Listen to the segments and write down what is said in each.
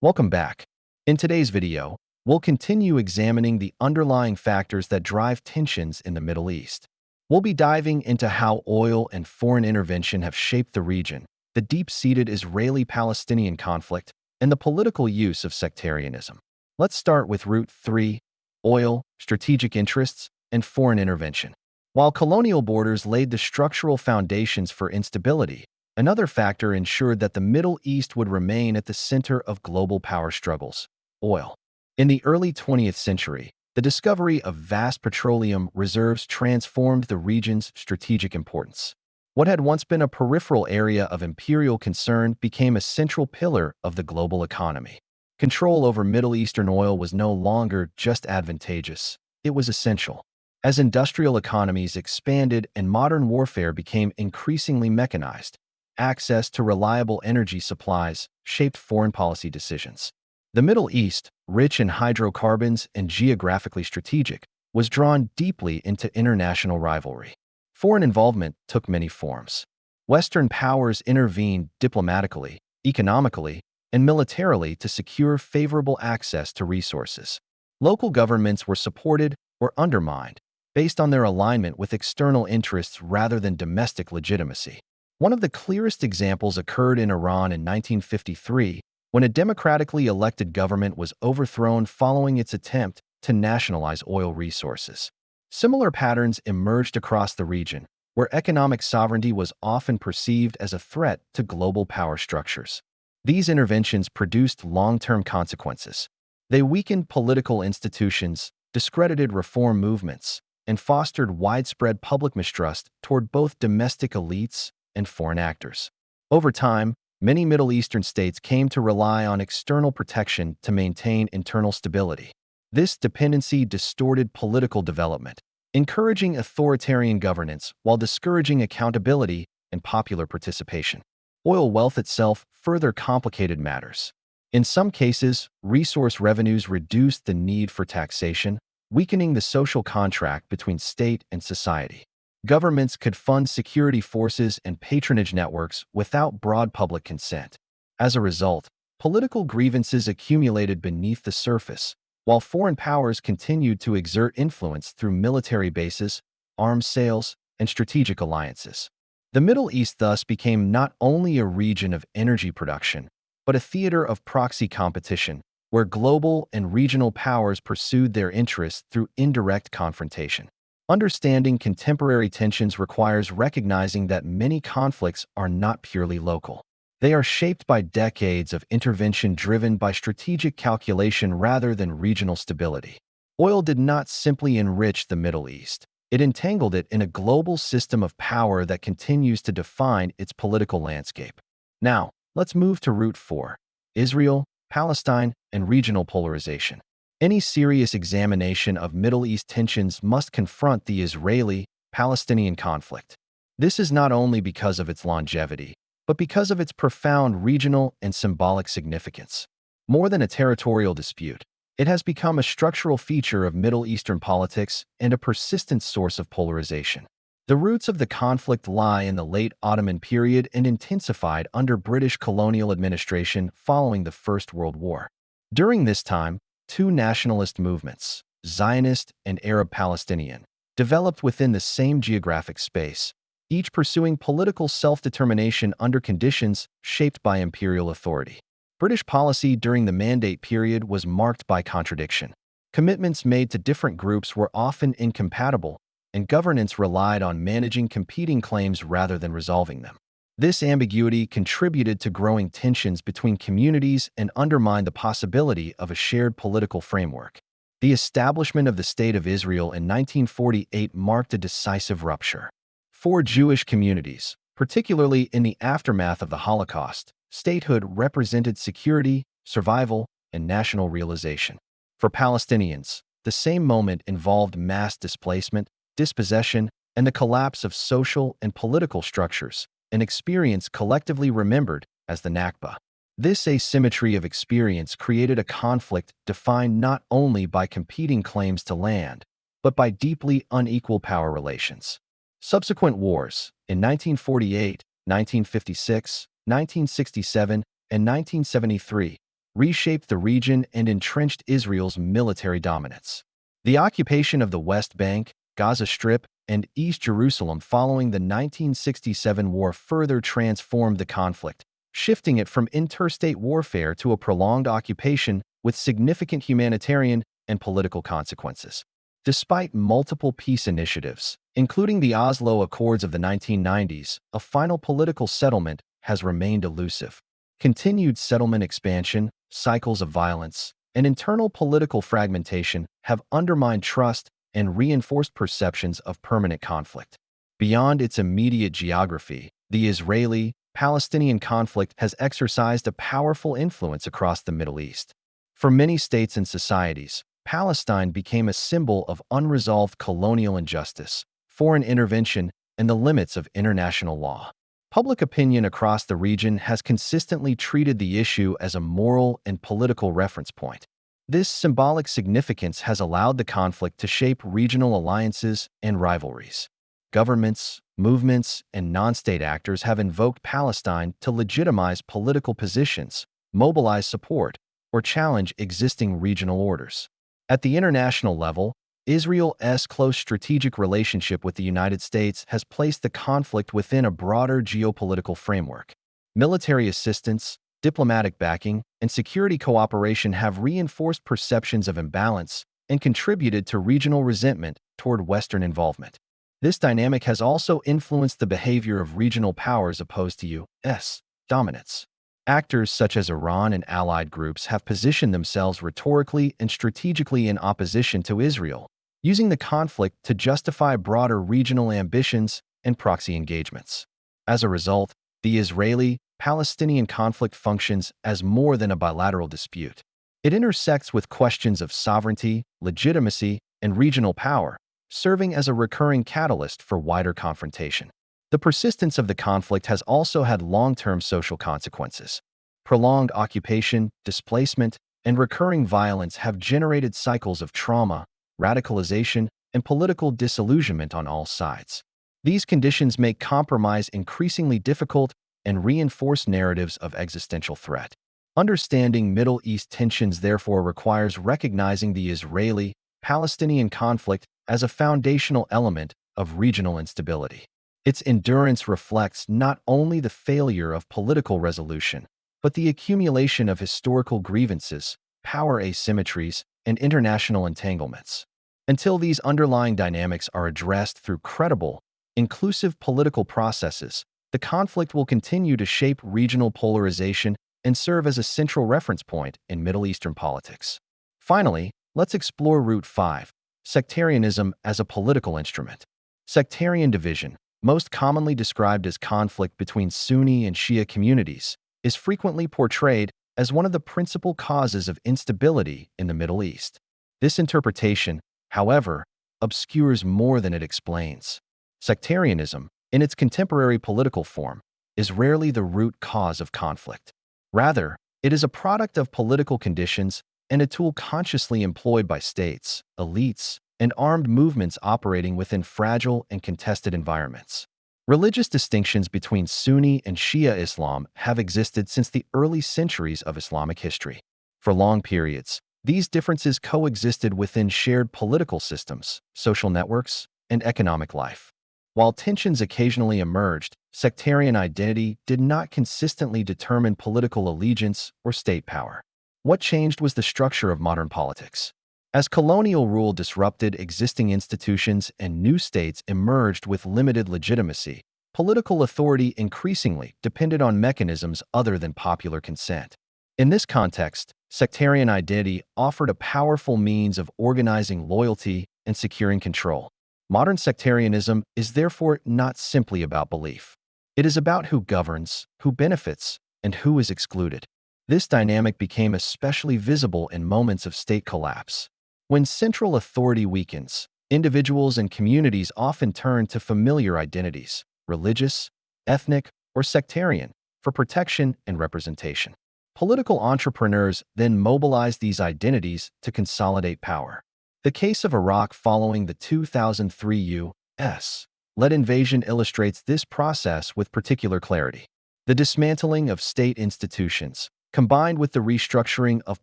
Welcome back. In today's video, we'll continue examining the underlying factors that drive tensions in the Middle East. We'll be diving into how oil and foreign intervention have shaped the region, the deep-seated Israeli-Palestinian conflict, and the political use of sectarianism. Let's start with Route 3, oil, strategic interests, and foreign intervention. While colonial borders laid the structural foundations for instability, another factor ensured that the Middle East would remain at the center of global power struggles: oil. In the early 20th century, the discovery of vast petroleum reserves transformed the region's strategic importance. What had once been a peripheral area of imperial concern became a central pillar of the global economy. Control over Middle Eastern oil was no longer just advantageous, it was essential. As industrial economies expanded and modern warfare became increasingly mechanized, access to reliable energy supplies shaped foreign policy decisions. The Middle East, rich in hydrocarbons and geographically strategic, was drawn deeply into international rivalry. Foreign involvement took many forms. Western powers intervened diplomatically, economically, and militarily to secure favorable access to resources. Local governments were supported or undermined based on their alignment with external interests rather than domestic legitimacy. One of the clearest examples occurred in Iran in 1953, when a democratically elected government was overthrown following its attempt to nationalize oil resources. Similar patterns emerged across the region, where economic sovereignty was often perceived as a threat to global power structures. These interventions produced long-term consequences. They weakened political institutions, discredited reform movements, and fostered widespread public mistrust toward both domestic elites and foreign actors. Over time, many Middle Eastern states came to rely on external protection to maintain internal stability. This dependency distorted political development, encouraging authoritarian governance while discouraging accountability and popular participation. Oil wealth itself further complicated matters. In some cases, resource revenues reduced the need for taxation, weakening the social contract between state and society. Governments could fund security forces and patronage networks without broad public consent. As a result, political grievances accumulated beneath the surface, while foreign powers continued to exert influence through military bases, arms sales, and strategic alliances. The Middle East thus became not only a region of energy production, but a theater of proxy competition, where global and regional powers pursued their interests through indirect confrontation. Understanding contemporary tensions requires recognizing that many conflicts are not purely local. They are shaped by decades of intervention driven by strategic calculation rather than regional stability. Oil did not simply enrich the Middle East. It entangled it in a global system of power that continues to define its political landscape. Now, let's move to Route 4, Israel, Palestine, and regional polarization. Any serious examination of Middle East tensions must confront the Israeli-Palestinian conflict. This is not only because of its longevity, but because of its profound regional and symbolic significance. More than a territorial dispute, it has become a structural feature of Middle Eastern politics and a persistent source of polarization. The roots of the conflict lie in the late Ottoman period and intensified under British colonial administration following the First World War. During this time, two nationalist movements, Zionist and Arab Palestinian, developed within the same geographic space, each pursuing political self-determination under conditions shaped by imperial authority. British policy during the Mandate period was marked by contradiction. Commitments made to different groups were often incompatible, and governance relied on managing competing claims rather than resolving them. This ambiguity contributed to growing tensions between communities and undermined the possibility of a shared political framework. The establishment of the State of Israel in 1948 marked a decisive rupture. For Jewish communities, particularly in the aftermath of the Holocaust, statehood represented security, survival, and national realization. For Palestinians, the same moment involved mass displacement, dispossession, and the collapse of social and political structures, an experience collectively remembered as the Nakba. This asymmetry of experience created a conflict defined not only by competing claims to land, but by deeply unequal power relations. Subsequent wars, in 1948, 1956, 1967, and 1973, reshaped the region and entrenched Israel's military dominance. The occupation of the West Bank, Gaza Strip, and East Jerusalem following the 1967 war further transformed the conflict, shifting it from interstate warfare to a prolonged occupation with significant humanitarian and political consequences. Despite multiple peace initiatives, including the Oslo Accords of the 1990s, a final political settlement has remained elusive. Continued settlement expansion, cycles of violence, and internal political fragmentation have undermined trust and reinforced perceptions of permanent conflict. Beyond its immediate geography, the Israeli-Palestinian conflict has exercised a powerful influence across the Middle East. For many states and societies, Palestine became a symbol of unresolved colonial injustice, foreign intervention, and the limits of international law. Public opinion across the region has consistently treated the issue as a moral and political reference point. This symbolic significance has allowed the conflict to shape regional alliances and rivalries. Governments, movements, and non-state actors have invoked Palestine to legitimize political positions, mobilize support, or challenge existing regional orders. At the international level, Israel's close strategic relationship with the United States has placed the conflict within a broader geopolitical framework. Military assistance, diplomatic backing, and security cooperation have reinforced perceptions of imbalance and contributed to regional resentment toward Western involvement. This dynamic has also influenced the behavior of regional powers opposed to U.S. dominance. Actors such as Iran and allied groups have positioned themselves rhetorically and strategically in opposition to Israel, using the conflict to justify broader regional ambitions and proxy engagements. As a result, the Israeli-Palestinian conflict functions as more than a bilateral dispute. It intersects with questions of sovereignty, legitimacy, and regional power, serving as a recurring catalyst for wider confrontation. The persistence of the conflict has also had long-term social consequences. Prolonged occupation, displacement, and recurring violence have generated cycles of trauma, radicalization, and political disillusionment on all sides. These conditions make compromise increasingly difficult and reinforce narratives of existential threat. Understanding Middle East tensions therefore requires recognizing the Israeli-Palestinian conflict as a foundational element of regional instability. Its endurance reflects not only the failure of political resolution, but the accumulation of historical grievances, power asymmetries, and international entanglements. Until these underlying dynamics are addressed through credible, inclusive political processes, the conflict will continue to shape regional polarization and serve as a central reference point in Middle Eastern politics. Finally, let's explore Route 5, sectarianism as a political instrument. Sectarian division, most commonly described as conflict between Sunni and Shia communities, is frequently portrayed as one of the principal causes of instability in the Middle East. This interpretation, however, obscures more than it explains. Sectarianism, in its contemporary political form, is rarely the root cause of conflict. Rather, it is a product of political conditions and a tool consciously employed by states, elites, and armed movements operating within fragile and contested environments. Religious distinctions between Sunni and Shia Islam have existed since the early centuries of Islamic history. For long periods, these differences coexisted within shared political systems, social networks, and economic life. While tensions occasionally emerged, sectarian identity did not consistently determine political allegiance or state power. What changed was the structure of modern politics. As colonial rule disrupted existing institutions and new states emerged with limited legitimacy, political authority increasingly depended on mechanisms other than popular consent. In this context, sectarian identity offered a powerful means of organizing loyalty and securing control. Modern sectarianism is therefore not simply about belief. It is about who governs, who benefits, and who is excluded. This dynamic became especially visible in moments of state collapse. When central authority weakens, individuals and communities often turn to familiar identities, religious, ethnic, or sectarian, for protection and representation. Political entrepreneurs then mobilize these identities to consolidate power. The case of Iraq following the 2003 U.S.-led invasion illustrates this process with particular clarity. The dismantling of state institutions, combined with the restructuring of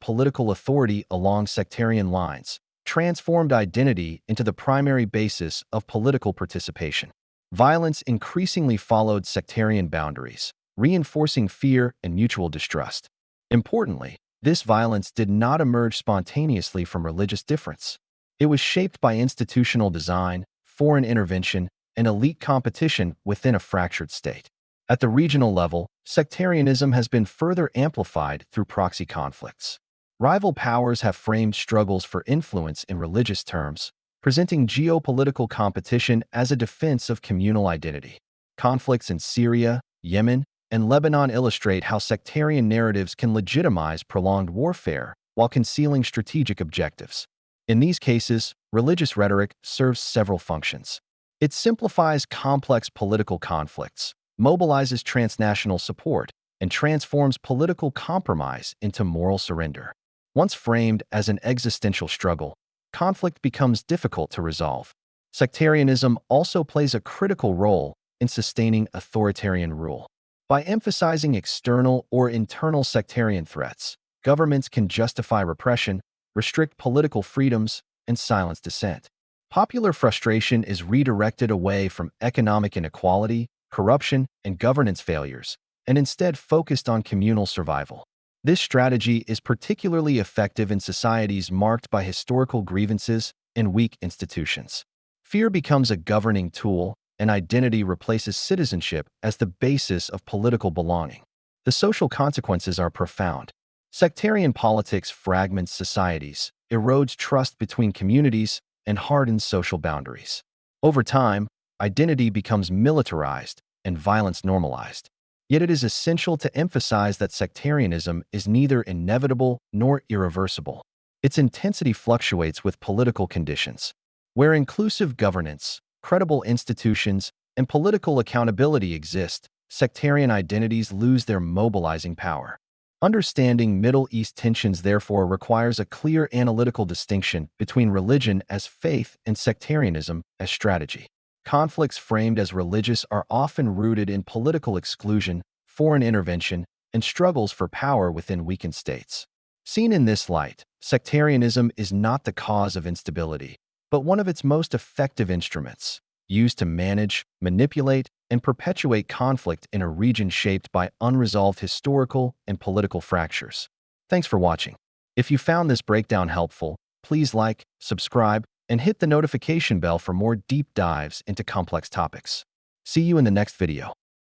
political authority along sectarian lines, transformed identity into the primary basis of political participation. Violence increasingly followed sectarian boundaries, reinforcing fear and mutual distrust. Importantly, this violence did not emerge spontaneously from religious difference. It was shaped by institutional design, foreign intervention, and elite competition within a fractured state. At the regional level, sectarianism has been further amplified through proxy conflicts. Rival powers have framed struggles for influence in religious terms, presenting geopolitical competition as a defense of communal identity. Conflicts in Syria, Yemen, and Lebanon illustrate how sectarian narratives can legitimize prolonged warfare while concealing strategic objectives. In these cases, religious rhetoric serves several functions. It simplifies complex political conflicts, mobilizes transnational support, and transforms political compromise into moral surrender. Once framed as an existential struggle, conflict becomes difficult to resolve. Sectarianism also plays a critical role in sustaining authoritarian rule. By emphasizing external or internal sectarian threats, governments can justify repression, restrict political freedoms, and silence dissent. Popular frustration is redirected away from economic inequality, corruption, and governance failures, and instead focused on communal survival. This strategy is particularly effective in societies marked by historical grievances and weak institutions. Fear becomes a governing tool, and identity replaces citizenship as the basis of political belonging. The social consequences are profound. Sectarian politics fragments societies, erodes trust between communities, and hardens social boundaries. Over time, identity becomes militarized and violence normalized. Yet it is essential to emphasize that sectarianism is neither inevitable nor irreversible. Its intensity fluctuates with political conditions. Where inclusive governance, credible institutions, and political accountability exist, sectarian identities lose their mobilizing power. Understanding Middle East tensions therefore requires a clear analytical distinction between religion as faith and sectarianism as strategy. Conflicts framed as religious are often rooted in political exclusion, foreign intervention, and struggles for power within weakened states. Seen in this light, sectarianism is not the cause of instability, but one of its most effective instruments, used to manage, manipulate, and perpetuate conflict in a region shaped by unresolved historical and political fractures. Thanks for watching. If you found this breakdown helpful, please like, subscribe, and hit the notification bell for more deep dives into complex topics. See you in the next video.